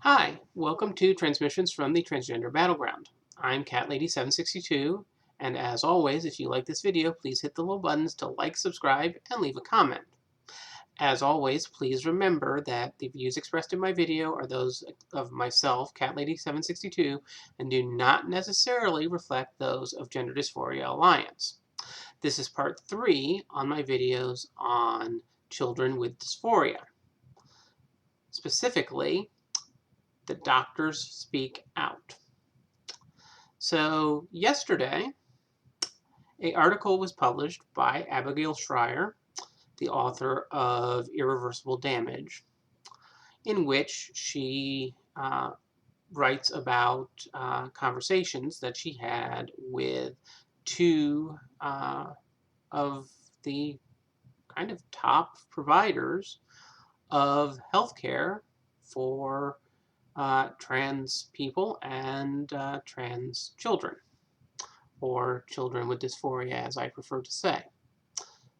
Hi, welcome to Transmissions from the Transgender Battleground. I'm CatLady762, and as always, if you like this video, please hit the little buttons to like, subscribe, and leave a comment. As always, please remember that the views expressed in my video are those of myself, CatLady762, and do not necessarily reflect those of Gender Dysphoria Alliance. This is part 3 on my videos on children with dysphoria. Specifically, the doctors speak out. So yesterday, an article was published by Abigail Shrier, the author of Irreversible Damage, in which she writes about conversations that she had with two of the kind of top providers of healthcare for trans people and trans children, or children with dysphoria, as I prefer to say.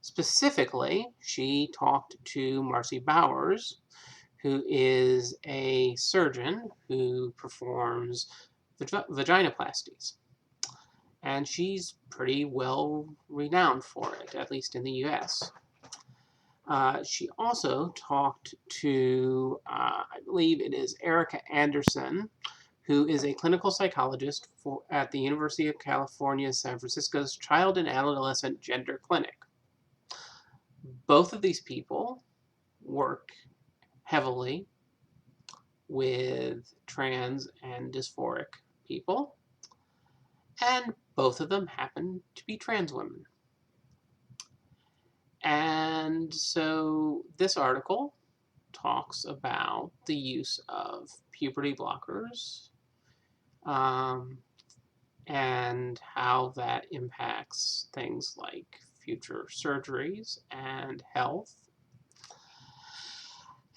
Specifically, she talked to Marci Bowers, who is a surgeon who performs vaginoplasties. And she's pretty well renowned for it, at least in the US. She also talked to, I believe it is Erica Anderson, who is a clinical psychologist at the University of California, San Francisco's Child and Adolescent Gender Clinic. Both of these people work heavily with trans and dysphoric people, and both of them happen to be trans women. And so this article talks about the use of puberty blockers and how that impacts things like future surgeries and health.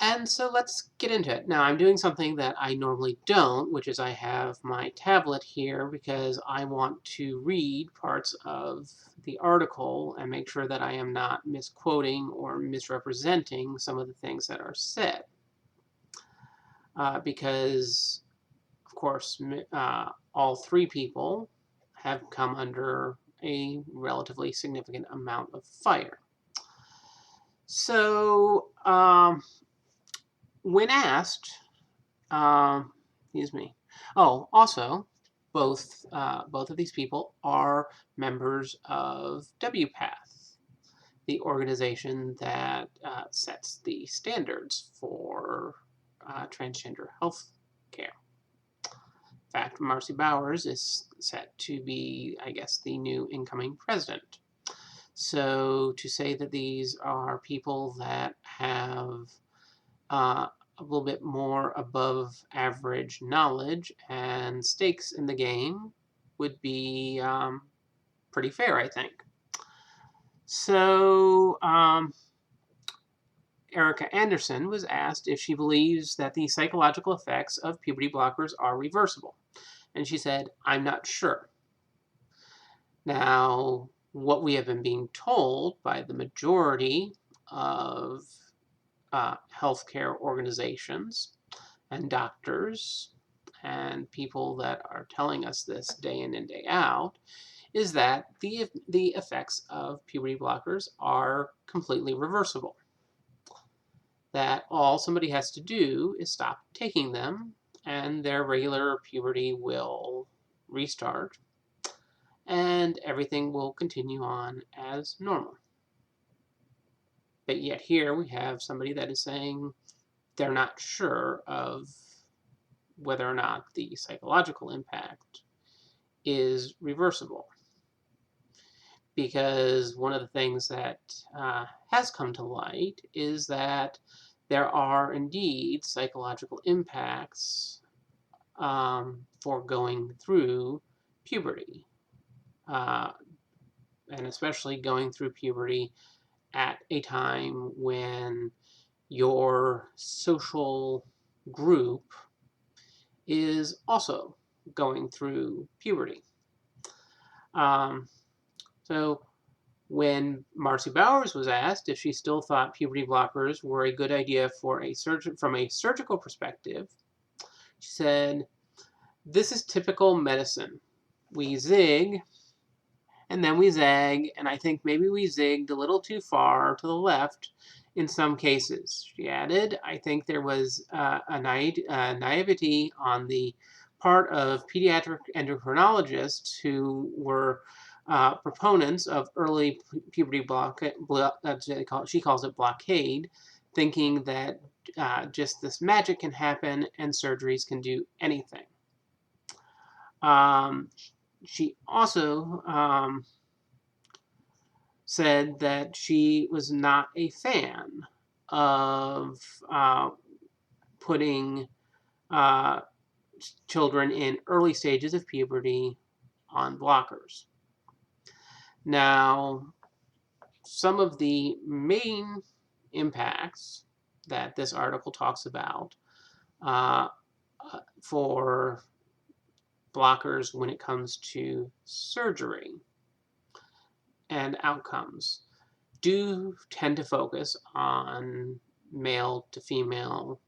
And so let's get into it. Now, I'm doing something that I normally don't, which is I have my tablet here because I want to read parts of the article and make sure that I am not misquoting or misrepresenting some of the things that are said. Because, of course, all three people have come under a relatively significant amount of fire. So, when asked, also, both of these people are members of WPATH, the organization that sets the standards for transgender health care. In fact, Marci Bowers is set to be, I guess, the new incoming president. So to say that these are people that have a little bit more above average knowledge and stakes in the game would be pretty fair, I think. So Erica Anderson was asked if she believes that the psychological effects of puberty blockers are reversible. And she said, "I'm not sure." Now, what we have been being told by the majority of healthcare organizations and doctors and people that are telling us this day in and day out is that the effects of puberty blockers are completely reversible. That all somebody has to do is stop taking them and their regular puberty will restart and everything will continue on as normal. But yet here we have somebody that is saying they're not sure of whether or not the psychological impact is reversible. Because one of the things that has come to light is that there are indeed psychological impacts for going through puberty. And especially going through puberty at a time when your social group is also going through puberty. So when Marci Bowers was asked if she still thought puberty blockers were a good idea for from a surgical perspective, She said, "This is typical medicine. We zig and then we zag, and I think maybe we zigged a little too far to the left in some cases." She added, "I think there was naivety on the part of pediatric endocrinologists who were proponents of early puberty she calls it blockade, thinking that just this magic can happen and surgeries can do anything." Um, she also said that she was not a fan of putting uh, children in early stages of puberty on blockers. Now, some of the main impacts that this article talks about uh, for blockers when it comes to surgery and outcomes do tend to focus on male to female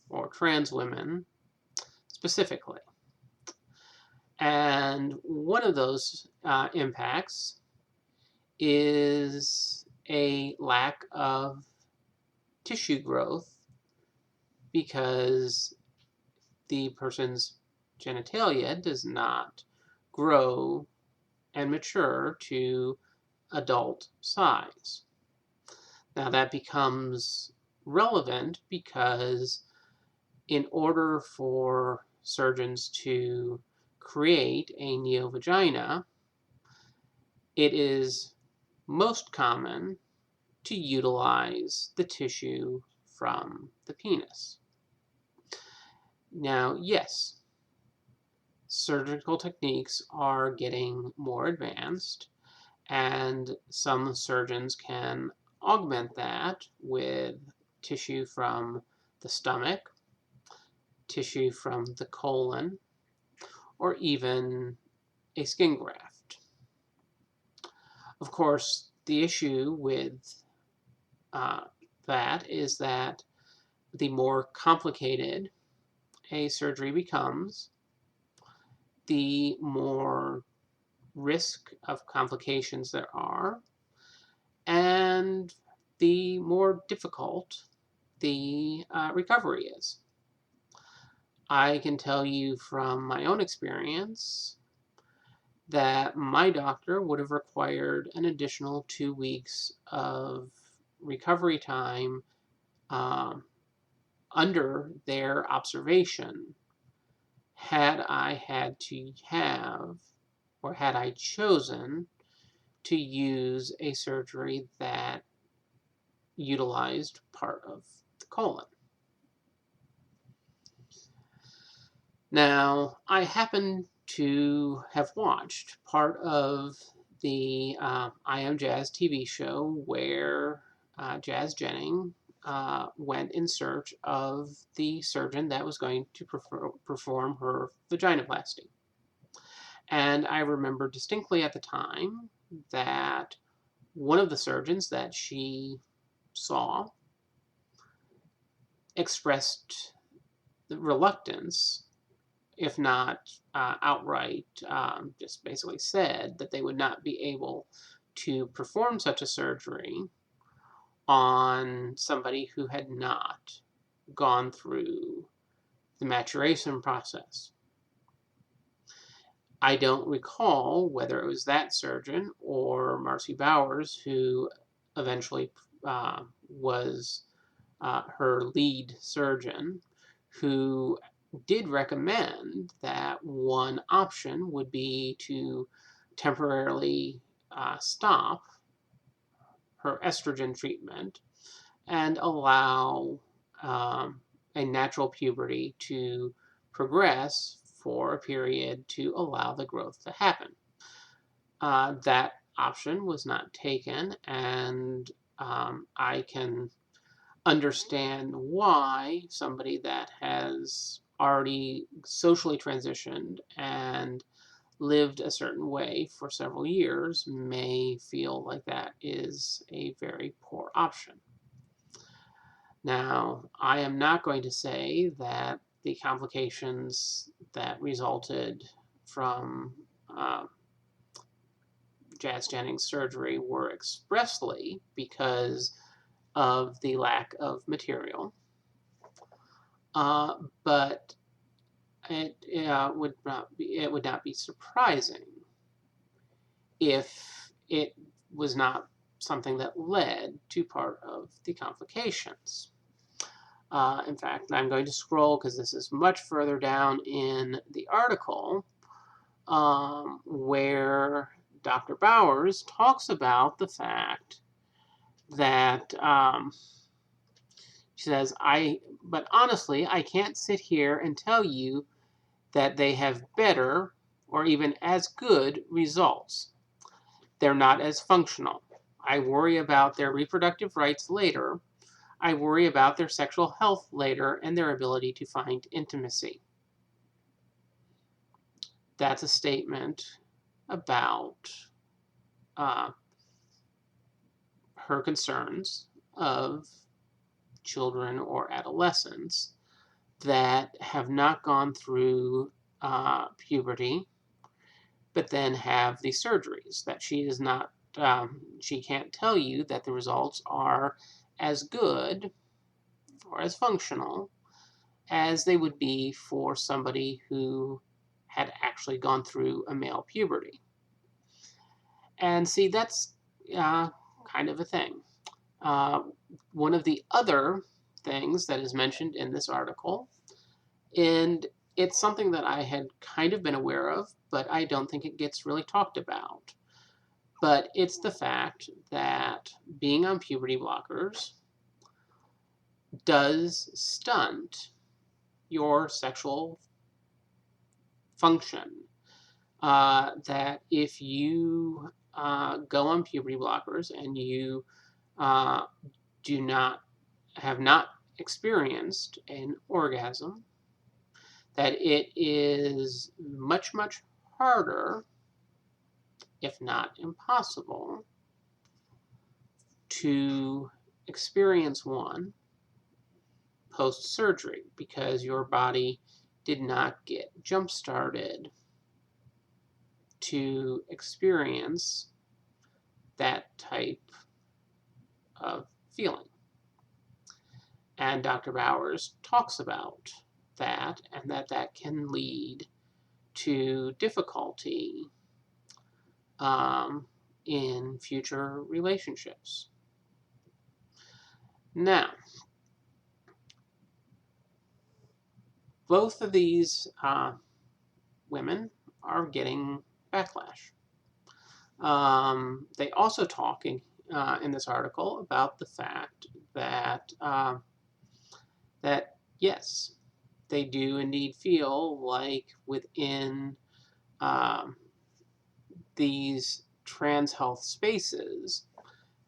or trans women specifically. And one of those impacts is a lack of tissue growth because the person's genitalia does not grow and mature to adult size. Now that becomes relevant because in order for surgeons to create a neovagina, it is most common to utilize the tissue from the penis. Now, yes, surgical techniques are getting more advanced, and some surgeons can augment that with tissue from the stomach, tissue from the colon, or even a skin graft. Of course, the issue with that is that the more complicated a surgery becomes, the more risk of complications there are, and the more difficult the recovery is. I can tell you from my own experience that my doctor would have required an additional 2 weeks of recovery time under their observation had I had to have, or had I chosen to use a surgery that utilized part of the colon. Now, I happen to have watched part of the I Am Jazz TV show where Jazz Jennings went in search of the surgeon that was going to perform her vaginoplasty. And I remember distinctly at the time that one of the surgeons that she saw expressed the reluctance, if not outright, just basically said that they would not be able to perform such a surgery on somebody who had not gone through the maturation process. I don't recall whether it was that surgeon or Marci Bowers who eventually was her lead surgeon, who did recommend that one option would be to temporarily stop her estrogen treatment and allow a natural puberty to progress for a period to allow the growth to happen. That option was not taken, and I can understand why somebody that has already socially transitioned and lived a certain way for several years may feel like that is a very poor option. Now, I am not going to say that the complications that resulted from Jazz Jennings' surgery were expressly because of the lack of material. But it would not be surprising if it was not something that led to part of the complications. In fact, I'm going to scroll because this is much further down in the article where Dr. Bowers talks about the fact that she says, but honestly, I can't sit here and tell you that they have better or even as good results. They're not as functional. I worry about their reproductive rights later. I worry about their sexual health later and their ability to find intimacy. That's a statement about her concerns of children or adolescents that have not gone through puberty, but then have the surgeries that she is not. She can't tell you that the results are as good or as functional as they would be for somebody who had actually gone through a male puberty. And see, that's kind of a thing. One of the other things that is mentioned in this article, and it's something that I had kind of been aware of, but I don't think it gets really talked about. But it's the fact that being on puberty blockers does stunt your sexual function. That if you go on puberty blockers and you have not experienced an orgasm, that it is much, much harder, if not impossible, to experience one post-surgery because your body did not get jump-started to experience that type of feeling. And Dr. Bowers talks about that, and that can lead to difficulty in future relationships. Now, both of these women are getting backlash. They also talk in this article about the fact that that yes, they do indeed feel like within these trans health spaces,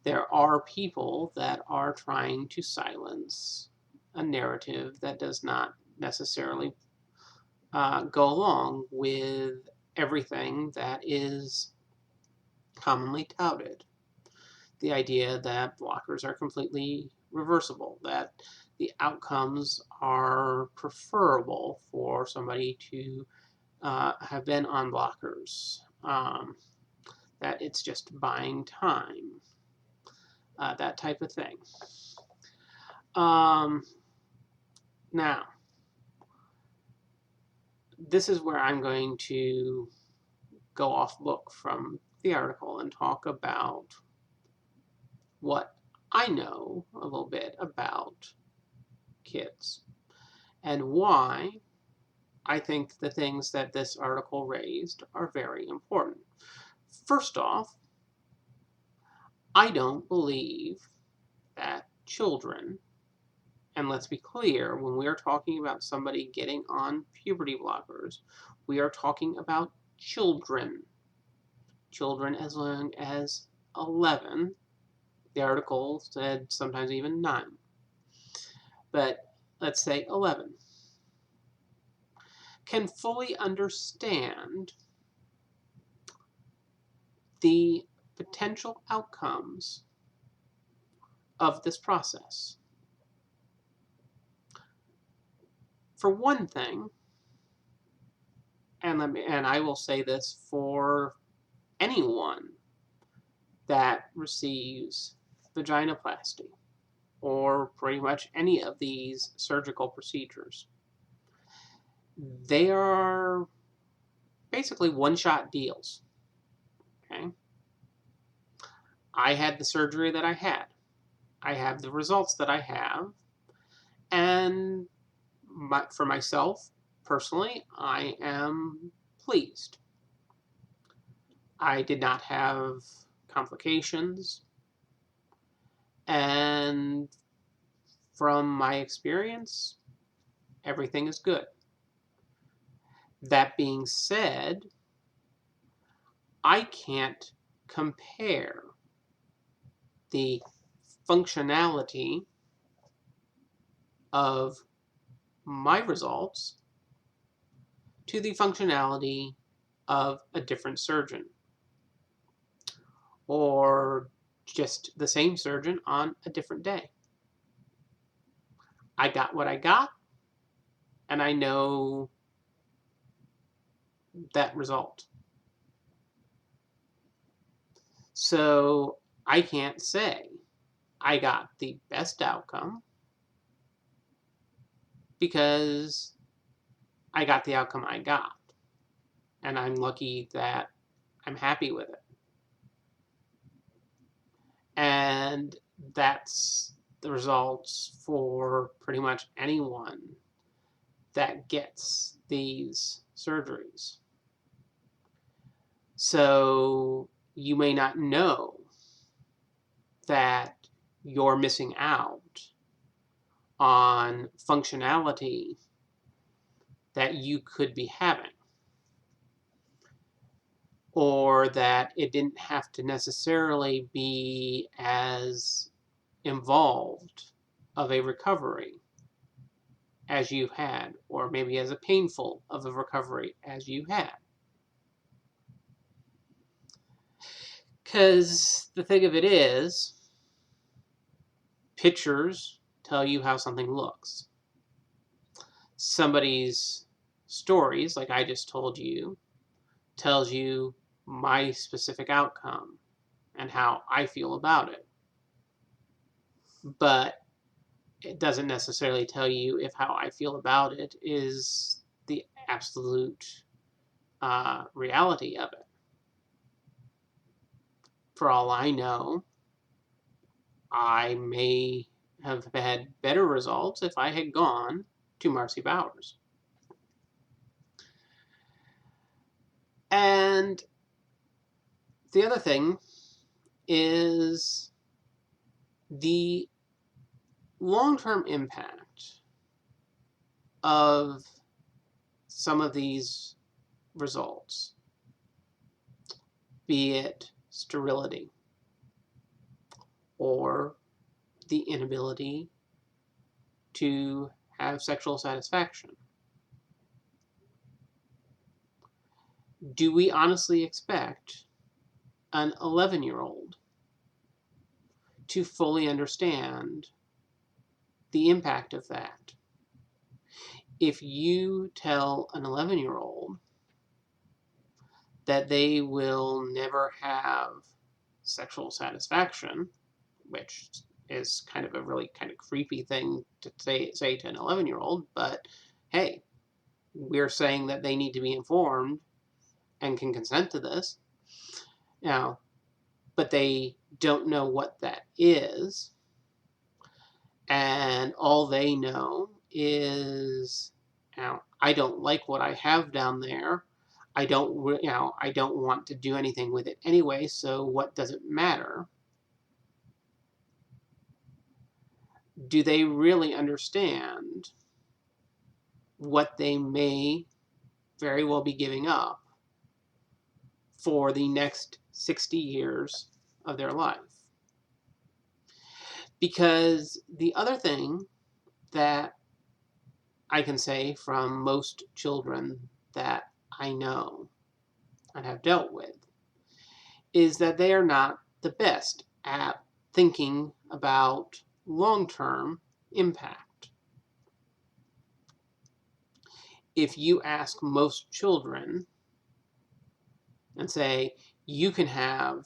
there are people that are trying to silence a narrative that does not necessarily go along with everything that is commonly touted. The idea that blockers are completely reversible, that the outcomes are preferable for somebody to have been on blockers, that it's just buying time, that type of thing. Now, this is where I'm going to go off book from the article and talk about what I know a little bit about kids and why I think the things that this article raised are very important. First off, I don't believe that children, and let's be clear, when we are talking about somebody getting on puberty blockers, we are talking about children. Children as young as 11. The article said sometimes even 9. But let's say 11. Can fully understand the potential outcomes of this process. For one thing, and I will say this for anyone that receives vaginoplasty or pretty much any of these surgical procedures, they are basically one-shot deals. Okay? I had the surgery that I had. I have the results that I have. And for myself, personally, I am pleased. I did not have complications. And from my experience, everything is good. That being said, I can't compare the functionality of my results to the functionality of a different surgeon, or just the same surgeon on a different day. I got what I got, and I know that result. So I can't say I got the best outcome because I got the outcome I got. And I'm lucky that I'm happy with it. And that's the results for pretty much anyone that gets these surgeries. So you may not know that you're missing out on functionality that you could be having, or that it didn't have to necessarily be as involved of a recovery as you had, or maybe as a painful of a recovery as you had. Because the thing of it is, pictures tell you how something looks. Somebody's stories, like I just told you, tells you my specific outcome and how I feel about it. But it doesn't necessarily tell you if how I feel about it is the absolute reality of it. For all I know, I may have had better results if I had gone to Marci Bowers. And the other thing is the long-term impact of some of these results, be it sterility or the inability to have sexual satisfaction. Do we honestly expect an 11-year-old to fully understand the impact of that? If you tell an 11-year-old that they will never have sexual satisfaction, which is kind of a really kind of creepy thing to say to an 11-year-old, but hey, we're saying that they need to be informed and can consent to this. Now, but they don't know what that is, and all they know is, I don't like what I have down there. I don't want to do anything with it anyway, so what does it matter? Do they really understand what they may very well be giving up for the next 60 years of their life? Because the other thing that I can say from most children that I know and have dealt with is that they are not the best at thinking about long-term impact. if you ask most children and say, you can have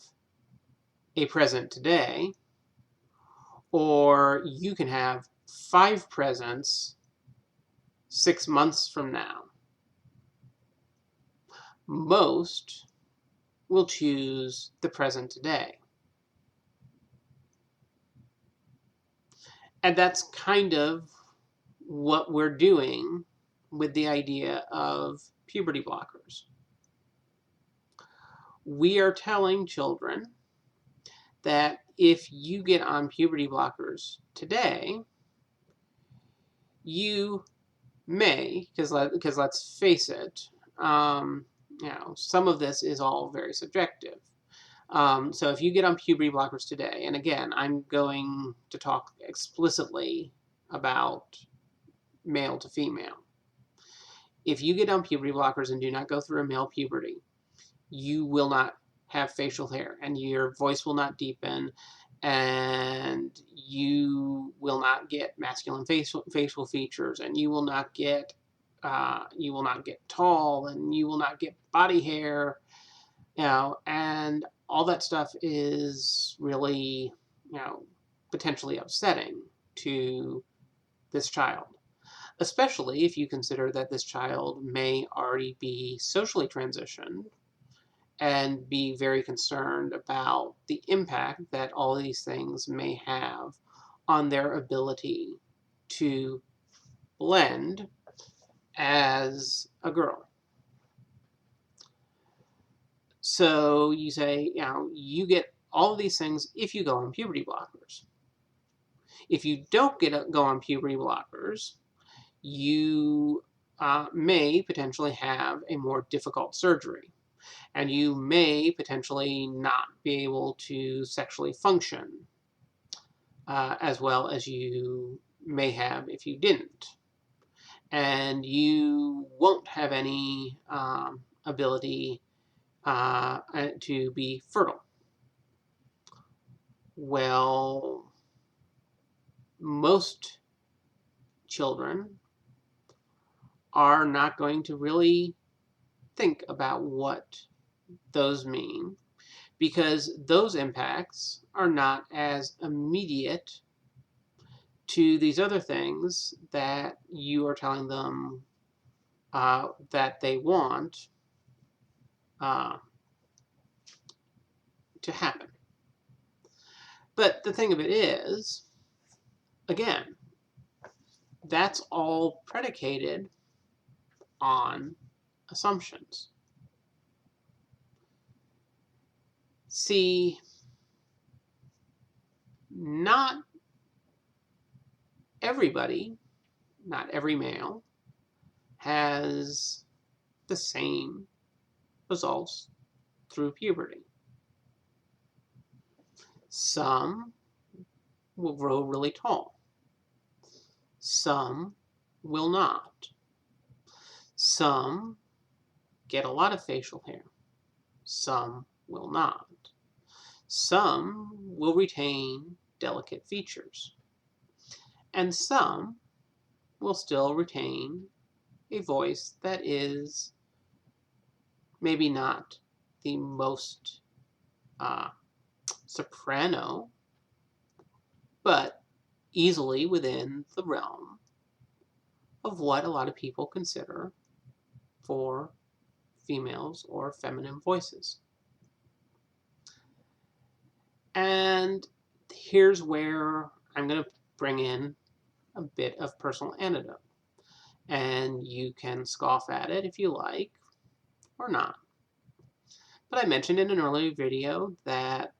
a present today, or you can have 5 presents 6 months from now, most will choose the present today. And that's kind of what we're doing with the idea of puberty blockers. We are telling children that if you get on puberty blockers today, you may, because let's face it, some of this is all very subjective. So if you get on puberty blockers today, and again, I'm going to talk explicitly about male to female. If you get on puberty blockers and do not go through a male puberty, you will not have facial hair, and your voice will not deepen, and you will not get masculine facial features, and you will not get tall, and you will not get body hair, and all that stuff is really, potentially upsetting to this child, especially if you consider that this child may already be socially transitioned and be very concerned about the impact that all these things may have on their ability to blend as a girl. So you say, you get all of these things if you go on puberty blockers. If you don't go on puberty blockers, you may potentially have a more difficult surgery. And you may potentially not be able to sexually function as well as you may have if you didn't. And you won't have any ability to be fertile. Well, most children are not going to really think about what those mean, because those impacts are not as immediate to these other things that you are telling them that they want to happen. But the thing of it is, again, that's all predicated on assumptions. See, not everybody, not every male, has the same results through puberty. Some will grow really tall. Some will not. Some get a lot of facial hair. Some will not. Some will retain delicate features. And some will still retain a voice that is maybe not the most soprano, but easily within the realm of what a lot of people consider for females or feminine voices. And here's where I'm going to bring in a bit of personal anecdote. And you can scoff at it if you like, or not. But I mentioned in an earlier video that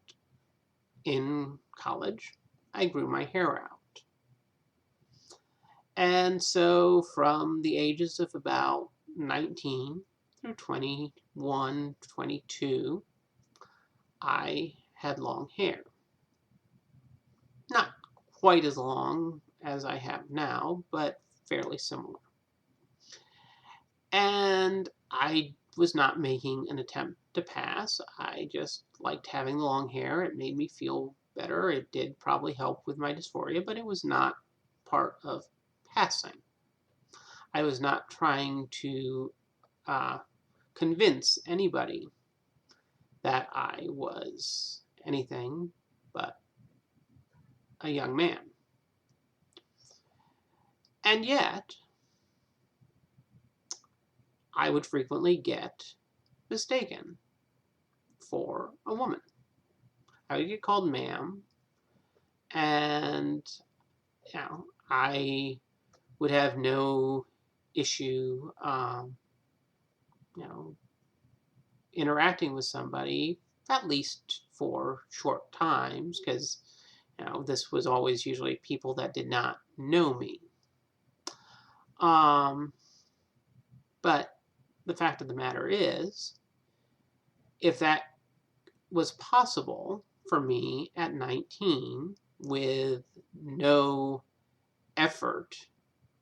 in college, I grew my hair out. And so from the ages of about 19 through 21, 22, I had long hair. Not quite as long as I have now, but fairly similar. And I was not making an attempt to pass. I just liked having the long hair. It made me feel better. It did probably help with my dysphoria, but it was not part of passing. I was not trying to convince anybody that I was anything but a young man. And yet, I would frequently get mistaken for a woman. I would get called ma'am, and I would have no issue, interacting with somebody, at least for short times, because this was always usually people that did not know me. But the fact of the matter is, if that was possible for me at 19 with no effort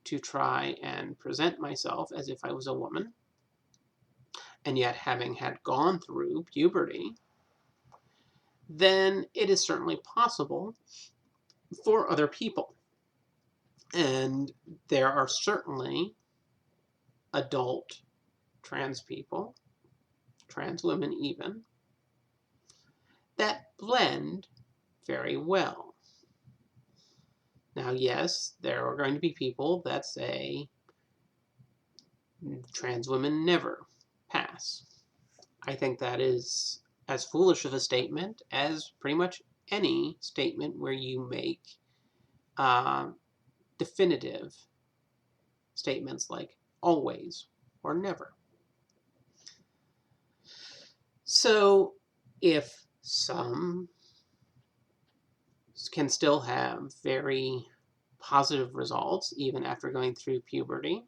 to try and present myself as if I was a woman, and yet having had gone through puberty, then it is certainly possible for other people. And there are certainly adult trans people, trans women even, that blend very well. Now, yes, there are going to be people that say trans women never pass. I think that is as foolish of a statement as pretty much any statement where you make definitive statements like always or never. So if some can still have very positive results even after going through puberty,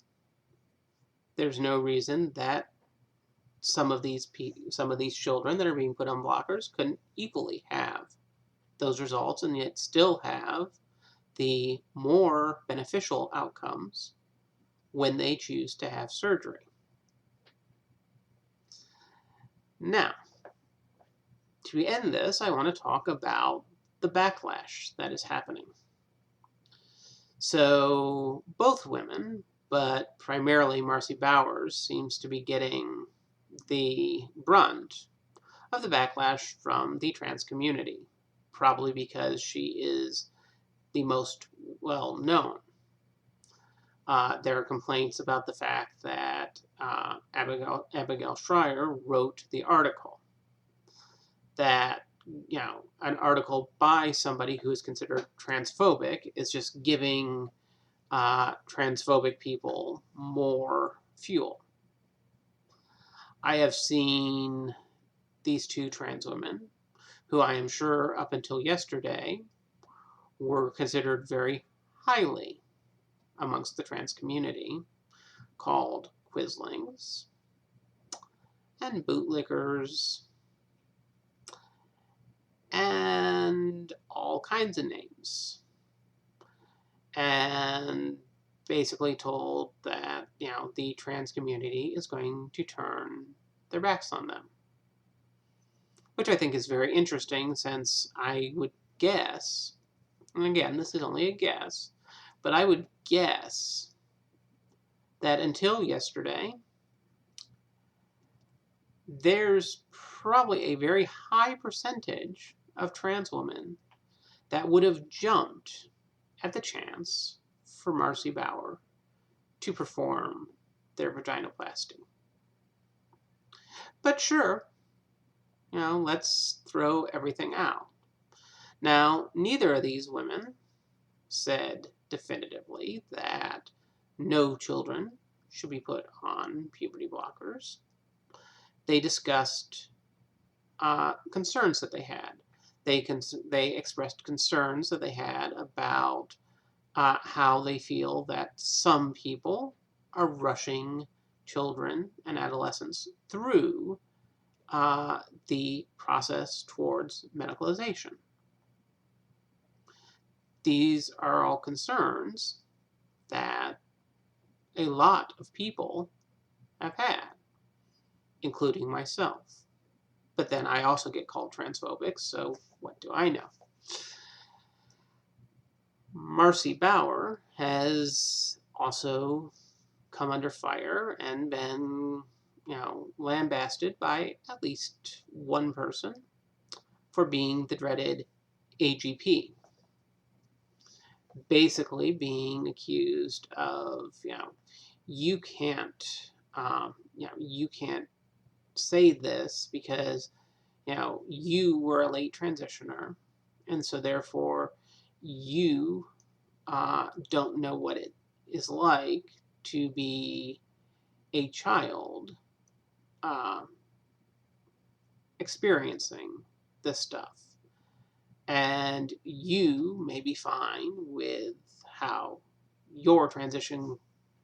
there's no reason that some of these children that are being put on blockers couldn't equally have those results and yet still have the more beneficial outcomes when they choose to have surgery. Now, to end this, I want to talk about the backlash that is happening. So both women, but primarily Marci Bowers, seems to be getting the brunt of the backlash from the trans community, probably because she is the most well known. There are complaints about the fact that Abigail Shrier wrote the article. That, an article by somebody who is considered transphobic is just giving transphobic people more fuel. I have seen these two trans women, who I am sure up until yesterday were considered very highly amongst the trans community, called quislings and bootlickers and all kinds of names, and basically told that the trans community is going to turn their backs on them, which I think is very interesting, since I would guess, and again this is only a guess, but I would guess that until yesterday there's probably a very high percentage of trans women that would have jumped at the chance for Marci Bowers to perform their vaginoplasty. But sure, let's throw everything out. Now, neither of these women said definitively that no children should be put on puberty blockers. They discussed concerns that they had. They expressed concerns that they had about how they feel that some people are rushing children and adolescents through the process towards medicalization. These are all concerns that a lot of people have had, including myself. But then I also get called transphobic, so what do I know? Marci Bowers has also come under fire and been, lambasted by at least one person for being the dreaded AGP. Basically being accused of, you can't, you can't say this because, you were a late transitioner, and so therefore you don't know what it is like to be a child experiencing this stuff. And you may be fine with how your transition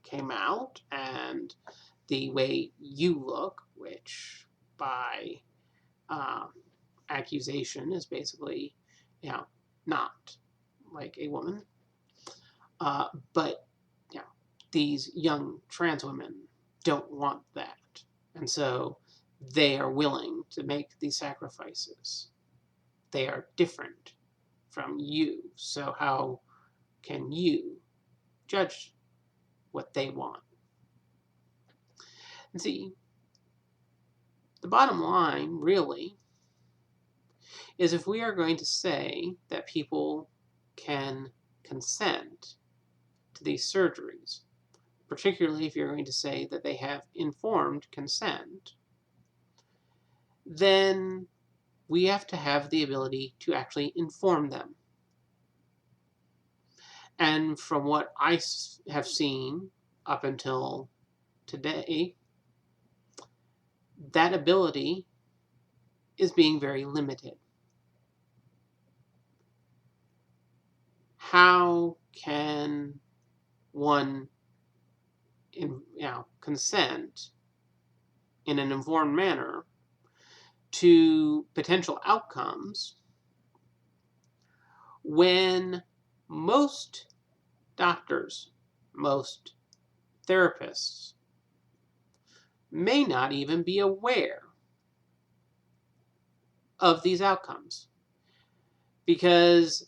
came out and the way you look, which by accusation is basically, not like a woman. But these young trans women don't want that. And so they are willing to make these sacrifices. They are different from you. So how can you judge what they want? And see, the bottom line really is if we are going to say that people can consent to these surgeries, particularly if you're going to say that they have informed consent, then we have to have the ability to actually inform them. And from what I have seen up until today, that ability is being very limited. How can one consent in an informed manner to potential outcomes when most doctors, most therapists may not even be aware of these outcomes? Because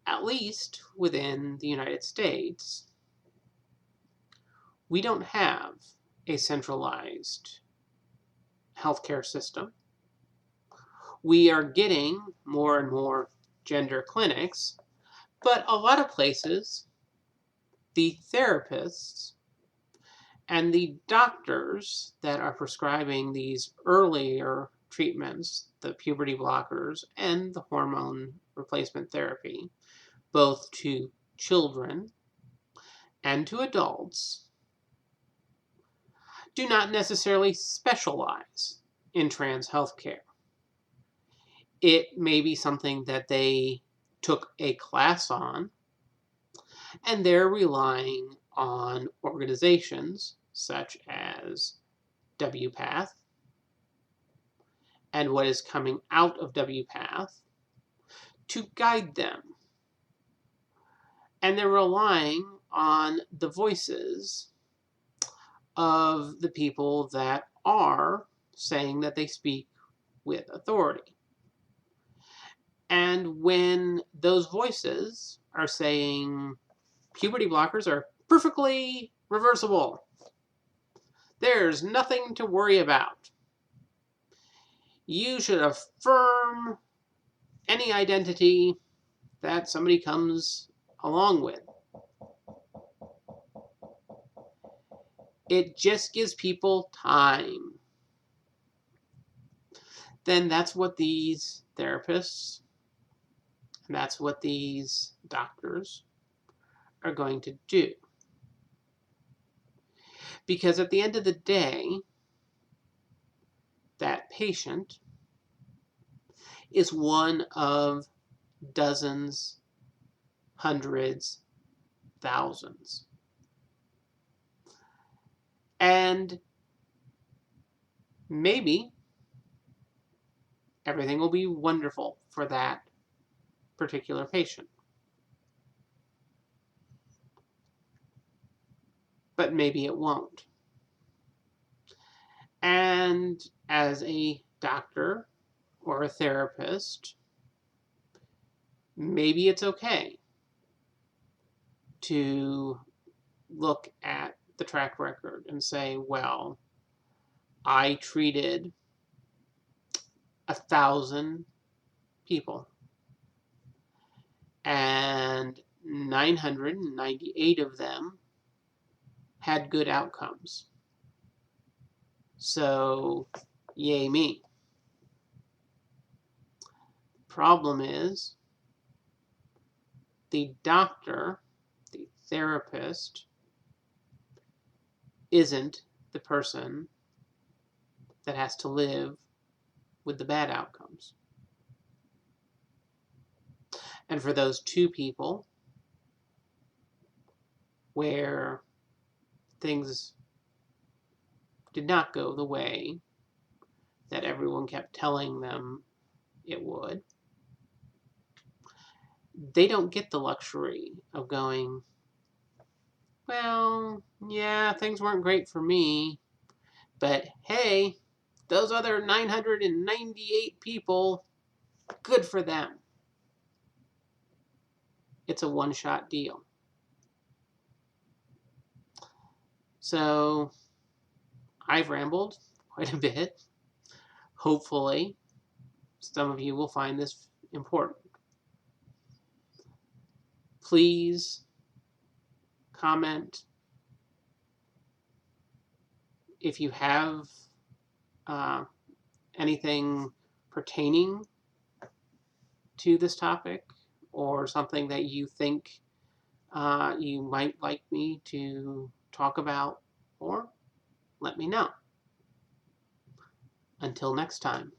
at least within the United States, we don't have a centralized healthcare system. We are getting more and more gender clinics, but a lot of places, the therapists and the doctors that are prescribing these earlier treatments, the puberty blockers and the hormone replacement therapy, both to children and to adults, do not necessarily specialize in trans healthcare. It may be something that they took a class on, and they're relying on organizations such as WPATH and what is coming out of WPATH to guide them. And they're relying on the voices of the people that are saying that they speak with authority. And when those voices are saying puberty blockers are perfectly reversible, there's nothing to worry about, you should affirm any identity that somebody comes along with, it just gives people time. Then that's what these therapists, and that's what these doctors are going to do. Because at the end of the day, that patient is one of dozens, hundreds, thousands. And maybe everything will be wonderful for that particular patient. But maybe it won't. And as a doctor or a therapist, maybe it's okay to look at the track record and say, well, I treated 1,000 people and 998 of them had good outcomes. So, yay me. Problem is, the doctor, the therapist, isn't the person that has to live with the bad outcomes. And for those 2 people where things did not go the way that everyone kept telling them it would, they don't get the luxury of going, well, yeah, things weren't great for me, but hey, those other 998 people, good for them. It's a one-shot deal. So I've rambled quite a bit. Hopefully, some of you will find this important. Please comment if you have anything pertaining to this topic or something that you think you might like me to talk about, or let me know. Until next time.